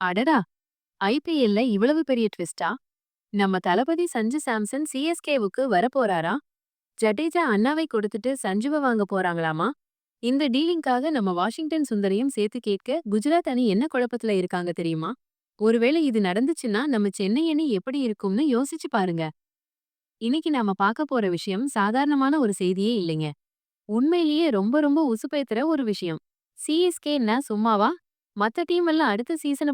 அடடா! ஐபிஎல்ல இவ்வளவு பெரிய ட்விஸ்டா? நம்ம தளபதி சஞ்சு சாம்சன் சிஎஸ்கேவுக்கு வரப்போறாரா? ஜடேஜா அண்ணாவை கொடுத்துட்டு சஞ்சுவ வாங்க போறாங்களாமா? இந்த டீலிங்காக நம்ம வாஷிங்டன் சுந்தரையும் சேர்த்து கேட்க குஜராத் அணி என்ன குழப்பத்துல இருக்காங்க தெரியுமா? ஒருவேளை இது நடந்துச்சுன்னா நம்ம சென்னை அணி எப்படி இருக்கும்னு யோசிச்சு பாருங்க. இன்னைக்கு நாம பார்க்க போற விஷயம் சாதாரணமான ஒரு செய்தியே இல்லைங்க. உண்மையிலேயே ரொம்ப ரொம்ப உசுப்பேத்துற ஒரு விஷயம். சிஎஸ்கேன்னா சும்மாவா? மத்த டீம் எல்லாம் அடுத்த சீசன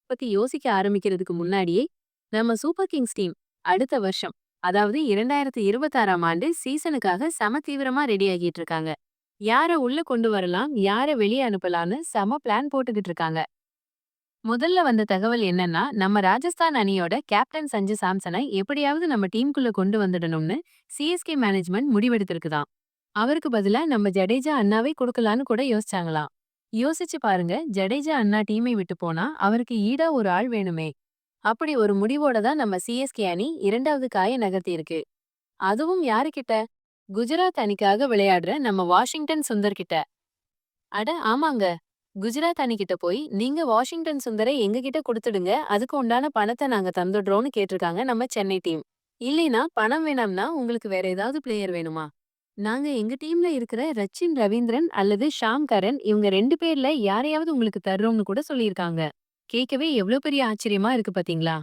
பத்தி யோசிக்க ஆரம்பிக்கிறதுக்கு முன்னாடியே நம்ம சூப்பர் கிங்ஸ் டீம் அடுத்த வருஷம், அதாவது 2026ஆம் ஆண்டு சீசனுக்காக செம தீவிரமா ரெடி ஆகிட்டு இருக்காங்க. யார உள்ள கொண்டு வரலாம், யார வெளியே அனுப்பலாம்னு செம பிளான் போட்டுக்கிட்டு இருக்காங்க. முதல்ல வந்த தகவல் என்னன்னா, நம்ம ராஜஸ்தான் அணியோட கேப்டன் சஞ்சு சாம்சனை எப்படியாவது நம்ம டீமுக்குள்ள கொண்டு வந்துடணும்னு சிஎஸ்கே மேனேஜ்மெண்ட் முடிவெடுத்திருக்குதாம். அவருக்கு பதிலா நம்ம ஜடேஜா அண்ணாவை கொடுக்கலான்னு கூட யோசிச்சாங்களாம். யோசிச்சு பாருங்க, ஜடேஜா அண்ணா டீமை விட்டு போனா அவருக்கு ஈடா ஒரு ஆள் வேணுமே. அப்படி ஒரு முடிவோட தான் நம்ம சிஎஸ்கே அணி இரண்டாவது காய நகர்த்தி இருக்கு. அதுவும் யாருகிட்ட? குஜராத் அணிக்காக விளையாடுற நம்ம வாஷிங்டன் சுந்தர் கிட்ட. அட ஆமாங்க. குஜராத் அணிகிட்ட போய் நீங்க வாஷிங்டன் சுந்தரை எங்ககிட்ட குடுத்துடுங்க, அதுக்கு உண்டான பணத்த நாங்க தந்துடுறோம்னு கேட்டிருக்காங்க நம்ம சென்னை டீம். இல்லைனா பணம் வேணாம்னா உங்களுக்கு வேற ஏதாவது பிளேயர் வேணுமா? நாங்க எங்க டீம்ல இருக்கிற ரச்சின் ரவீந்திரன் அல்லது ஷாம் கரன் இவங்க 2 பேர்ல யாரையாவது உங்களுக்கு தர்றோம்னு கூட சொல்லியிருக்காங்க. கேட்கவே எவ்ளோ பெரிய ஆச்சரியமா இருக்கு பாத்தீங்களா?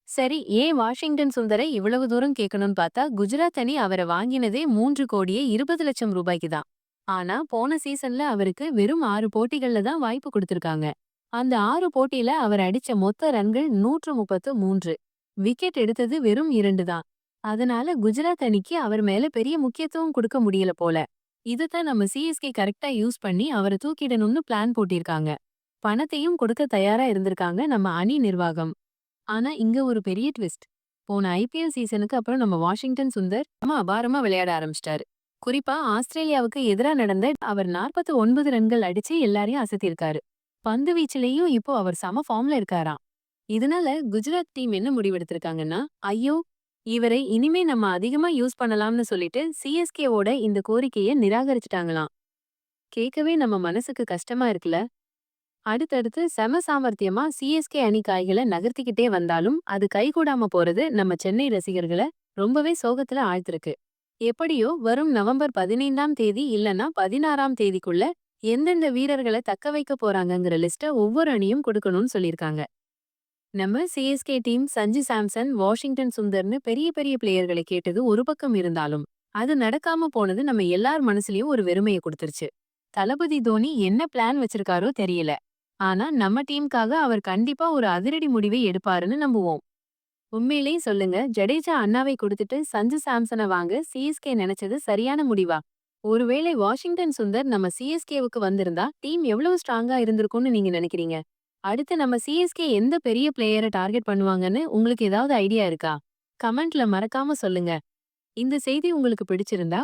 சரி, ஏன் வாஷிங்டன் சுந்தரை இவ்வளவு தூரம் கேட்கணும்னு பார்த்தா குஜராத் அணி அவரை வாங்கினதே 3,20,00,000 ரூபாய்க்கு தான். ஆனா போன சீசன்ல அவருக்கு வெறும் 6 போட்டிகள்ல தான் வாய்ப்பு கொடுத்திருக்காங்க. அந்த 6 போட்டியில அவர் அடிச்ச மொத்த ரன்கள் 133. விக்கெட் எடுத்தது வெறும் 2 தான். அதனால குஜராத் அணிக்கு அவர் மேல பெரிய முக்கியத்துவம் கொடுக்க முடியல போல. இதத்தான் நம்ம சிஎஸ்கே கரெக்டா யூஸ் பண்ணி அவரை தூக்கிடணும்னு பிளான் போட்டிருக்காங்க. பணத்தையும் கொடுக்க தயாரா இருந்திருக்காங்க நம்ம அணி நிர்வாகம். ஆனா இங்க ஒரு பெரிய ட்விஸ்ட். போன ஐபிஎல் சீசனுக்கு அப்புறம் நம்ம வாஷிங்டன் சுந்தர் அபாரமா விளையாட ஆரம்பிச்சிட்டாரு. குறிப்பா ஆஸ்திரேலியாவுக்கு எதிரா நடந்த அவர் 49 ரன்கள் அடிச்சு எல்லாரையும் அசத்தியிருக்காரு. பந்து வீச்சிலையும் இப்போ அவர் சம ஃபார்ம்ல இருக்காராம். இதனால குஜராத் டீம் என்ன முடிவெடுத்திருக்காங்கன்னா, ஐயோ! இவரை இனிமே நம்ம அதிகமா யூஸ் பண்ணலாம்னு சொல்லிட்டு சிஎஸ்கேவோட இந்த கோரிக்கைய நிராகரிச்சுட்டாங்களாம். கேட்கவே நம்ம மனசுக்கு கஷ்டமா இருக்குல்ல? அடுத்தடுத்து செம சாமர்த்தியமா சிஎஸ்கே அணி காய்களை நகர்த்திக்கிட்டே வந்தாலும் அது கைகூடாம போறது நம்ம சென்னை ரசிகர்களை ரொம்பவே சோகத்துல ஆழ்த்திருக்கு. எப்படியோ வரும் நவம்பர் 15ஆம் தேதி இல்லனா 16ஆம் தேதிக்குள்ள எந்தெந்த வீரர்களை தக்க வைக்க போறாங்கங்கிற லிஸ்ட ஒவ்வொரு அணியும் கொடுக்கணும்னு சொல்லியிருக்காங்க. நம்ம சிஎஸ்கே டீம் சஞ்சு சாம்சன், வாஷிங்டன் சுந்தர்னு பெரிய பெரிய பிளேயர்களை கேட்டது ஒரு பக்கம் இருந்தாலும், அது நடக்காம போனது நம்ம எல்லார் மனசுலயும் ஒரு வெறுமையை கொடுத்துருச்சு. தளபதி தோனி என்ன பிளான் வச்சிருக்காரோ தெரியல. ஆனா நம்ம டீமுக்காக அவர் கண்டிப்பா ஒரு அதிரடி முடிவை எடுப்பாருன்னு நம்புவோம். உண்மையிலேயே சொல்லுங்க, ஜடேஜா அண்ணாவை கொடுத்துட்டு சஞ்சு சாம்சனை வாங்க சிஎஸ்கே நினைச்சது சரியான முடிவா? ஒருவேளை வாஷிங்டன் சுந்தர் நம்ம சிஎஸ்கேவுக்கு வந்திருந்தா டீம் எவ்வளவு ஸ்ட்ராங்கா இருந்திருக்கும்னு நீங்க நினைக்கிறீங்க? அடுத்து நம்ம சிஎஸ்கே எந்த பெரிய பிளேயரை டார்கெட் பண்ணுவாங்கன்னு உங்களுக்கு ஏதாவது ஐடியா இருக்கா? கமெண்ட்ல மறக்காம சொல்லுங்க. இந்த செய்தி உங்களுக்கு பிடிச்சிருந்தா